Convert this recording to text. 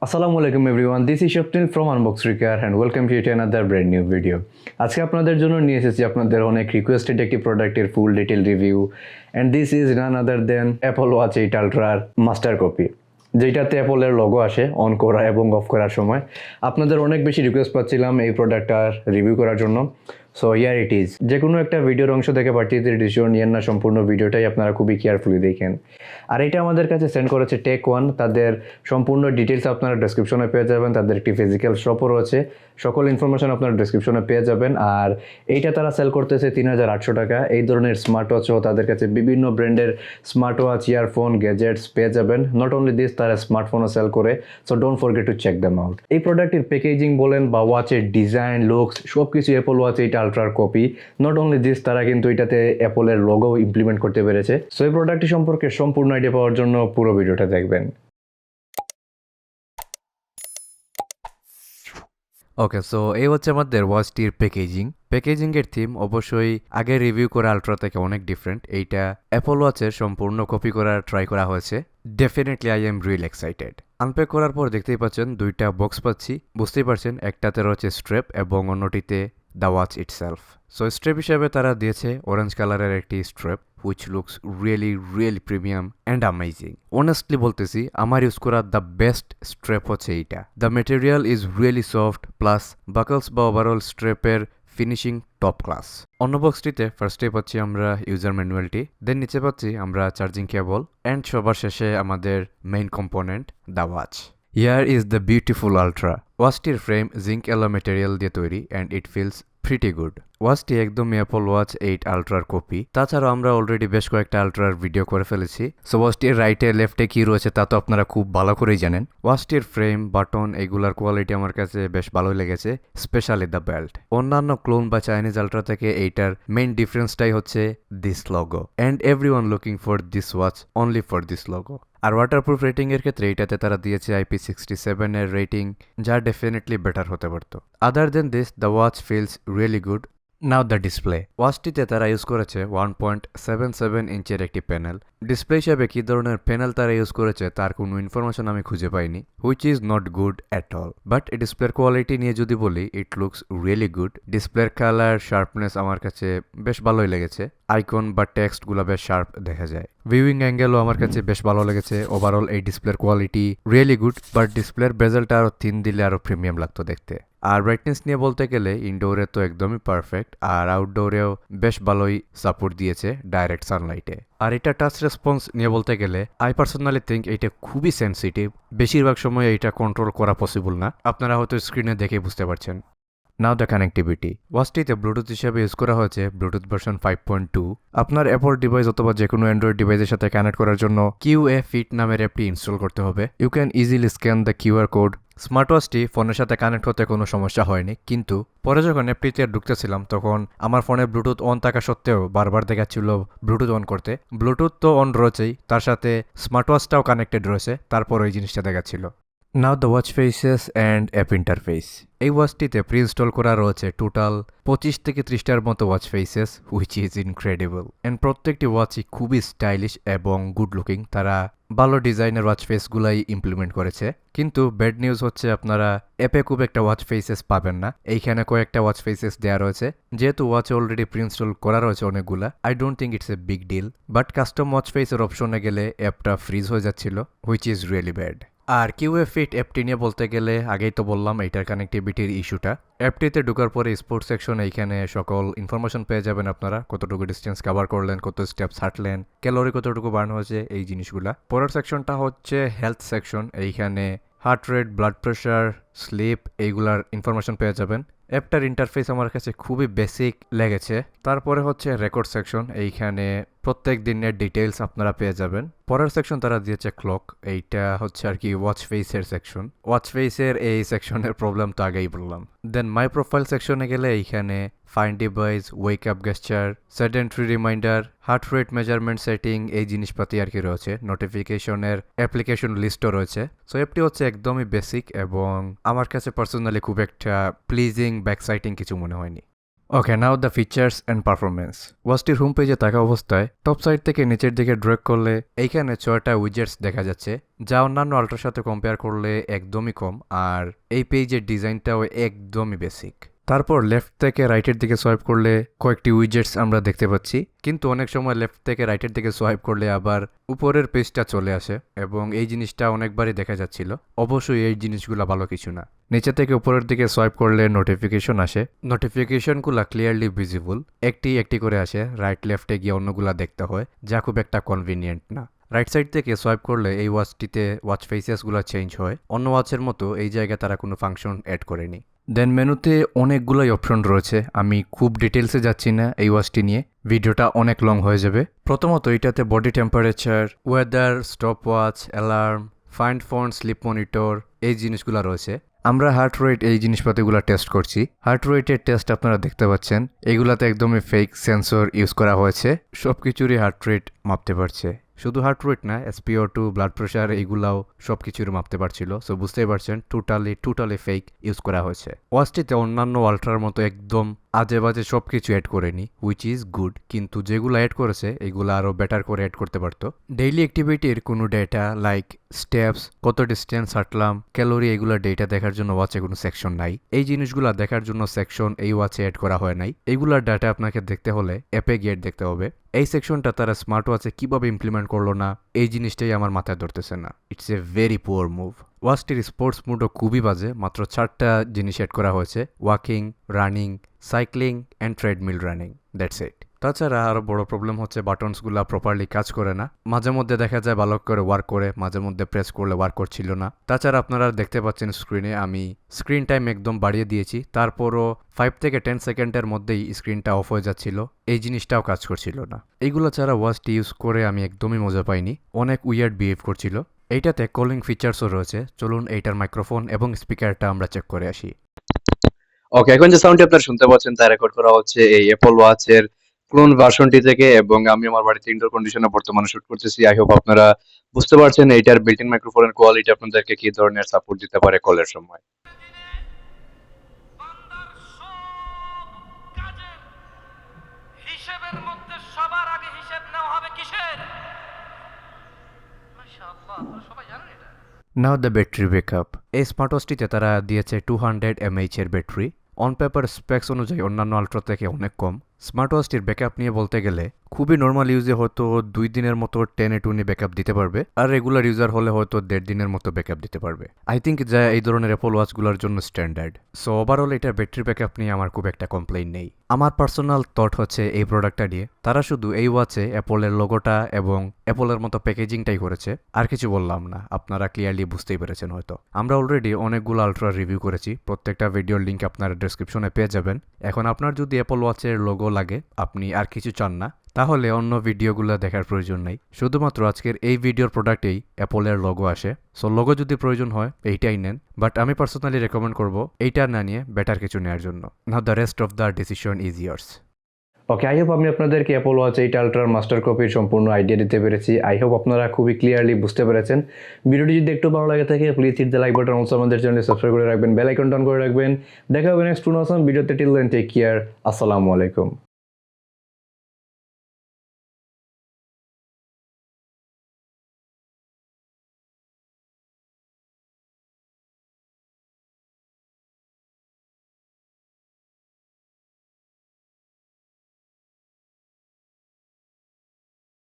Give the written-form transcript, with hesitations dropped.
আসসালামু আলাইকুম everyone, this is Swapnil from unbox recur and welcome to it another brand new video. আজকে আপনাদের জন্য নিয়ে এসেছি আপনাদের অনেক রিকোয়েস্টেড একটি প্রোডাক্টের full detail review, and this is none other than Apple Watch 8 আলট্রার মাস্টার কপি, যেটাতে অ্যাপলের লোগো আসে অন করা এবং অফ করার সময়। আপনাদের অনেক বেশি রিকোয়েস্ট পাচ্ছিলাম এই প্রোডাক্টটার রিভিউ করার জন্য, সো ইয়ার ইট ইজ। যে কোনো একটা ভিডিওর অংশ থেকে পার্টিতে ডিসিশন নিয়েন না, সম্পূর্ণ ভিডিওটাই আপনারা খুবই কেয়ারফুলি দেখেন। আর এটা আমাদের কাছে সেন্ড করেছে টেক ওয়ান। তাদের সম্পূর্ণ ডিটেলস আপনারা ডেসক্রিপশনে পেয়ে যাবেন। তাদের একটি ফিজিক্যাল শপও রয়েছে, সকল ইনফরমেশন আপনারা ডেসক্রিপশনে পেয়ে যাবেন। আর এইটা তারা সেল করতেছে 3800 টাকা। এই ধরনের স্মার্ট ওয়াচও তাদের কাছে বিভিন্ন ব্র্যান্ডের স্মার্ট ওয়াচ, ইয়ারফোন, গ্যাজেটস পেয়ে যাবেন। নট অনলি দিস, তারা স্মার্টফোনও সেল করে, so don't forget to check them out. এই প্রোডাক্টের প্যাকেজিং বলেন বা ওয়াচের ডিজাইন, লুকস, সব কিছু অ্যাপল ওয়াচ 8 আলট্রার কপি। নট অনলি দিস, তারা কিন্তু এটাতে অ্যাপলের লোগো ইমপ্লিমেন্ট করতে পেরেছে। সো এই প্রোডাক্টটি সম্পর্কে সম্পূর্ণ আইডিয়া পাওয়ার জন্য পুরো ভিডিওটা দেখবেন। ওকে, সো এই হচ্ছে আমাদের ওয়াচটির প্যাকেজিংয়ের থিম অবশ্যই আগে রিভিউ করা আলট্রা থেকে অনেক ডিফারেন্ট। এইটা অ্যাপল ওয়াচের সম্পূর্ণ কপি করার ট্রাই করা হয়েছে। Definitely I am real excited. Unpack করার পর দেখতেই পাচ্ছেন দুইটা বক্স পাচ্ছি, বুঝতেই পারছেন একটাতে রয়েছে স্ট্রেপ এবং অন্যটিতে the watch itself. So strap হিসেবে তারা দিয়েছে অরেঞ্জ কালারের একটি strap, which looks really premium and amazing. Honestly বলতেছি আমার ইউজ করা দ্য বেস্ট স্ট্রেপ হচ্ছে এইটা। The material is really soft, plus buckles বা ওভারঅল স্ট্রেপের ফিনিশিং টপ ক্লাস। অন্য বক্সটিতে ফার্স্টে পাচ্ছি আমরা ইউজার ম্যানুয়ালটি, দেন নিচে পাচ্ছি আমরা চার্জিং কেবল, অ্যান্ড সবার শেষে আমাদের main component the watch. Here is the beautiful ultra. ওয়াচটির ফ্রেম জিঙ্ক অ্যালো মেটেরিয়াল দিয়ে তৈরি and it feels pretty good. ওয়াচটি একদমই অ্যাপল ওয়াচ 8 আলট্রার কপি। তাছাড়াও আমরা অলরেডি বেশ কয়েকটা আলট্রার ভিডিও করে ফেলেছি, সো ওয়াচটির রাইটে লেফটে কি রয়েছে তা তো আপনারা খুব ভালো করেই জানেন। ওয়াচটির ফ্রেম, বাটন, এগুলার কোয়ালিটি আমার কাছে বেশ ভালোই লেগেছে, স্পেশালি দ্য বেল্ট। অন্যান্য ক্লোন বা চাইনিজ আলট্রা থেকে এইটার মেইন ডিফারেন্সটাই হচ্ছে this logo, and everyone looking for this watch only for this logo. আর ওয়াটারপ্রুফ রেটিংয়ের ক্ষেত্রে এইটাতে তারা দিয়েছে IP67 এর রেটিং, যা ডেফিনেটলি বেটার হতে পারত। Other than this, the watch feels really good. Now the display. ওয়াচটিতে তারা ইউজ করেছে 1.77 ইঞ্চের একটি প্যানেল। ডিসপ্লে হিসেবে কী ধরনের প্যানেল তারা ইউজ করেছে তার কোনো ইনফরমেশন আমি খুঁজে পাইনি, which is not good at all. But ডিসপ্লের কোয়ালিটি নিয়ে যদি বলি, ইট লুকস রিয়েলি গুড। ডিসপ্লের কালার, শার্পনেস আমার কাছে বেশ ভালোই লেগেছে। আইকন বা টেক্সটগুলো বেশ শার্প দেখা যায়। ভিউইং অ্যাঙ্গেলও আমার কাছে বেশ ভালো লেগেছে। ওভারঅল এই ডিসপ্লের কোয়ালিটি রিয়েলি গুড, বাট ডিসপ্লের বেজেলটা আরও থিন দিলে আরও প্রিমিয়াম লাগতো দেখতে। আর ব্রাইটনেস নিয়ে বলতে গেলে ইনডোরে তো একদমই পারফেক্ট, আর আউটডোরেও বেশ ভালোই সাপোর্ট দিয়েছে ডাইরেক্ট সানলাইটে। আর এটা টাচ রেসপন্স নিয়ে বলতে গেলে আই পার্সোনালি থিঙ্ক এটা খুবই সেন্সিটিভ। বেশিরভাগ সময় এটা কন্ট্রোল করা পসিবল না, আপনারা হয়তো স্ক্রিনে দেখে বুঝতে পারছেন। নাও দ্য কানেক্টিভিটি। ওয়াচটিতে ব্লুটুথ হিসেবে ইউজ করা হয়েছে ব্লুটুথ ভার্সন 5.2। আপনার অ্যাপল ডিভাইস অথবা যে কোনো অ্যান্ড্রয়েড ডিভাইসের সাথে কানেক্ট করার জন্য QA-Fit নামের অ্যাপটি ইনস্টল করতে হবে। You can easily scan the QR code. Smart ওয়াচটি ফোনের সাথে কানেক্ট হতে কোনো সমস্যা হয়নি, কিন্তু পরে যখন অ্যাপটিতে ঢুকতেছিলাম তখন আমার ফোনে ব্লুটুথ অন থাকা সত্ত্বেও বারবার দেখাচ্ছিল ব্লুটুথ অন করতে। ব্লুটুথ তো অন রয়েছেই, তার সাথে স্মার্ট ওয়াচটাও কানেক্টেড রয়েছে, তারপর ওই জিনিসটা দেখাচ্ছিল। Now the watch faces and app interface. এই ওয়াচটিতে প্রি ইনস্টল করা রয়েছে টোটাল 25 থেকে 30টার মতো watch faces, which is incredible. And প্রত্যেকটি ওয়াচই খুবই স্টাইলিশ এবং গুড লুকিং। তারা ভালো ডিজাইনের ওয়াচ ফেসগুলাই ইমপ্লিমেন্ট করেছে, কিন্তু ব্যাড নিউজ হচ্ছে আপনারা অ্যাপে খুব একটা ওয়াচ ফেসেস পাবেন না। এইখানে কয়েকটা ওয়াচ ফেসেস দেওয়া রয়েছে, যেহেতু ওয়াচে অলরেডি প্রি ইনস্টল করা রয়েছে অনেকগুলা। I don't think it's a big deal, but custom watch ফেসের অপশনে গেলে অ্যাপটা ফ্রিজ হয়ে যাচ্ছিল, হুইচ ইজ রিয়েলি ব্যাড। আর QA-Fit অ্যাপটি নিয়ে বলতে গেলে আগেই তো বললাম এইটার কানেক্টিভিটির ইস্যুটা। অ্যাপটিতে ঢোকার পরে স্পোর্টস সেকশন, এইখানে সকল ইনফরমেশন পেয়ে যাবেন আপনারা, কতটুকু ডিস্টেন্স কভার করলেন, কত স্টেপস হাঁটলেন, ক্যালোরি কতটুকু বার্ন হয়েছে, এই জিনিসগুলা। পরের সেকশনটা হচ্ছে হেলথ সেকশন। এইখানে heart rate, blood pressure, sleep, এইগুলার ইনফরমেশন পেয়ে যাবেন। অ্যাপটার ইন্টারফেস আমার কাছে খুবই বেসিক লেগেছে। তারপরে হচ্ছে রেকর্ড সেকশন, এইখানে প্রত্যেক দিনের ডিটেলস আপনারা পেয়ে যাবেন। পরের সেকশন তারা দিয়েছে ক্লক, এইটা হচ্ছে আর কি ওয়াচ ফেসের সেকশন। ওয়াচ ফেসের এই সেকশনের প্রবলেম তো আগেই বললাম। দেন মাই প্রোফাইল সেকশনে গেলে এইখানে find device, wake up গেস্টার, sedentary reminder, heart rate measurement setting, এই জিনিসপাতি আর কি রয়েছে। নোটিফিকেশনের অ্যাপ্লিকেশন লিস্টও রয়েছে। সো অ্যাপটি হচ্ছে একদমই বেসিক এবং আমার কাছে পার্সোনালি খুব একটা প্লিজিং ব্যাকসাইটিং কিছু মনে হয়নি। Okay, now the features and performance. ওয়াচটির হোম পেজে থাকা অবস্থায় টপ সাইড থেকে নিচের দিকে ড্র্যাগ করলে এইখানে 6টা উইজেটস দেখা যাচ্ছে, যা অন্যান্য আল্ট্রার সাথে কম্পেয়ার করলে একদমই কম, আর এই পেজের ডিজাইনটাও একদমই বেসিক। তারপর লেফট থেকে রাইটের দিকে সোয়াইপ করলে কয়েকটি উইজেটস আমরা দেখতে পাচ্ছি, কিন্তু অনেক সময় লেফট থেকে রাইটের দিকে সোয়াইপ করলে আবার উপরের পেজটা চলে আসে, এবং এই জিনিসটা অনেকবারই দেখা যাচ্ছিল। অবশ্যই এই জিনিসগুলো ভালো কিছু না। নিচে থেকে উপরের দিকে সোয়াইপ করলে নোটিফিকেশন আসে, নোটিফিকেশনগুলো ক্লিয়ারলি ভিজিবল, একটি একটি করে আসে, রাইট লেফটে গিয়ে অন্যগুলা দেখতে হয়, যা খুব একটা কনভিনিয়েন্ট না। রাইট সাইড থেকে সোয়াইপ করলে এই ওয়াচটিতে ওয়াচ ফেসেসগুলো চেঞ্জ হয়, অন্য ওয়াচের মতো এই জায়গায় তারা কোনো ফাংশন অ্যাড করেনি। দেন মেনুতে অনেকগুলোই অপশন রয়েছে, আমি খুব ডিটেলসে যাচ্ছি না এই ওয়াচটি নিয়ে, ভিডিওটা অনেক লং হয়ে যাবে। প্রথমত এটাতে body temperature, weather, stop watch, alarm, find phone, sleep monitor, এই জিনিসগুলো রয়েছে। আমরা হার্ট রেট এই জিনিসপাতিগুলো টেস্ট করছি। হার্ট রেটের টেস্ট আপনারা দেখতে পাচ্ছেন, এগুলাতে একদমই ফেক সেন্সর ইউজ করা হয়েছে, সব কিছুরই হার্ট রেট মাপতে পারছে। শুধু হার্ট রেট না, SpO2, ব্লাড প্রেশার, এইগুলাও সব কিছুর মাপতে পারছিল। সো বুঝতেই পারছেন টোটালি ফেক ইউজ করা হয়েছে। ওয়াচটিতে অন্যান্য আল্ট্রার মতো একদম আজে বাজে সব কিছু অ্যাড করেনি, হুইচ ইজ গুড, কিন্তু যেগুলো অ্যাড করেছে এগুলো আরও বেটার করে অ্যাড করতে পারতো। ডেইলি অ্যাক্টিভিটির কোনো ডেটা লাইক স্টেপস, কত ডিস্টেন্স হাঁটলাম, ক্যালোরি, এগুলো ডেটা দেখার জন্য ওয়াচে কোনো সেকশন নাই। এই জিনিসগুলো দেখার জন্য সেকশন এই ওয়াচে অ্যাড করা হয় নাই। এইগুলোর ডাটা আপনাকে দেখতে হলে অ্যাপে গিয়ে দেখতে হবে। এই সেকশনটা তারা স্মার্ট ওয়াচে কিভাবে ইমপ্লিমেন্ট করলো না, এই জিনিসটাই আমার মাথায় ধরতেছে না। It's a very poor move. ওয়াচটির স্পোর্টস মুডও খুবই বাজে, মাত্র 4টা জিনিস অ্যাড করা হয়েছে, walking, running, cycling and treadmill running, that's it. তাছাড়া আরও বড় প্রবলেম হচ্ছে বাটনসগুলো প্রপারলি কাজ করে না, মাঝে মধ্যে দেখা যায় ভালো করে ওয়ার্ক করে, মাঝে মধ্যে প্রেস করলে ওয়ার্ক করছিল না। তাছাড়া আপনারা দেখতে পাচ্ছেন স্ক্রিনে আমি স্ক্রিন টাইম একদম বাড়িয়ে দিয়েছি, তারপরও 5 থেকে 10 সেকেন্ডের মধ্যেই স্ক্রিনটা অফ হয়ে যাচ্ছিল, এই জিনিসটাও কাজ করছিল না। এইগুলো ছাড়া ওয়াচটি ইউজ করে আমি একদমই মজা পাইনি, অনেক উইয়ার্ড বিহেভ করছিল। এইটাতে কলিং ফিচার্সও রয়েছে, চলুন এইটার মাইক্রোফোন এবং স্পিকারটা আমরা চেক করে আসি। ওকে, এখন যে সাউন্ডটি আপনারা শুনতে পাচ্ছেন তা রেকর্ড করা হচ্ছে এই অ্যাপল ওয়াচের ক্লোন ভার্সনটি থেকে, এবং আমি আমার বাড়িতে ইনডোর কন্ডিশনে বর্তমানে শুট করতেছি। আই হোপ আপনারা বুঝতে পারছেন এইটার বিল্ট ইন মাইক্রোফোনের কোয়ালিটি আপনাদেরকে কি ধরনের সাপোর্ট দিতে পারে কলের সময়। বান্দার সব কাজের হিসেবের মধ্যে সবার আগে হিসেব নেওয়া হবে কিসের? মাশাআল্লাহ, আপনারা সবাই জানেন এটা। নাও দ্য ব্যাটারি ব্যাকআপ। এই স্মার্ট ওয়াচটিতে তারা দিয়েছে 200 mAh এর ব্যাটারি, অন পেপার স্পেক্স অনুযায়ী অন্যান্য আল্ট্রা থেকে অনেক কম। স্মার্ট ওয়াচটির ব্যাকআপ নিয়ে বলতে গেলে খুবই নর্মাল ইউজে হয়তো 2 দিনের মতো 10-20 ব্যাকআপ দিতে পারবে, আর রেগুলার ইউজার হলে হয়তো 1.5 দিনের মতো ব্যাকআপ দিতে পারবে। আই থিঙ্ক যা এই ধরনের অ্যাপল ওয়াচগুলোর জন্য স্ট্যান্ডার্ড। সো ওভারঅল এটার ব্যাটারি ব্যাকআপ নিয়ে আমার খুব একটা কমপ্লেইন নেই। আমার পার্সোনাল থট হচ্ছে এই প্রোডাক্টটা নিয়ে তারা শুধু এই ওয়াচে অ্যাপলের লোগোটা এবং অ্যাপলের মতো প্যাকেজিংটাই করেছে, আর কিছু বললাম না, আপনারা ক্লিয়ারলি বুঝতেই পেরেছেন হয়তো। আমরা অলরেডি অনেকগুলো আল্ট্রা রিভিউ করেছি, প্রত্যেকটা ভিডিওর লিঙ্ক আপনারা ডেসক্রিপশনে পেয়ে যাবেন। এখন আপনার যদি অ্যাপল ওয়াচের লোগো লাগে, আপনি আর কিছু চান না, তাহলে অন্য ভিডিওগুলো দেখার প্রয়োজন নেই, শুধুমাত্র আজকের এই ভিডিওর প্রোডাক্টেই অ্যাপলের লোগো আসে। সো লোগো যদি প্রয়োজন হয় এইটাই নেন, বাট আমি পার্সোনালি রেকমেন্ড করবো এইটা না নিয়ে বেটার কিছু নেওয়ার জন্য। Now the rest of the decision is yours. Okay, I hope আমি আপনাদেরকে অ্যাপল ওয়াচ 8 আল্ট্রার মাস্টার কপির সম্পূর্ণ আইডিয়া দিতে পেরেছি। আই হোপ আপনারা খুবই ক্লিয়ারলি বুঝতে পেরেছেন। ভিডিওটি যদি একটু ভালো লাগে থাকে please hit the like button, also আমাদের চ্যানেলে সাবস্ক্রাইব করে রাখবেন, বেল আইকনটা অন করে রাখবেন। দেখা হবে নেক্সট কোনো ভিডিওতে। টিল দেন টেক কেয়ার, আসসালামু আলাইকুম।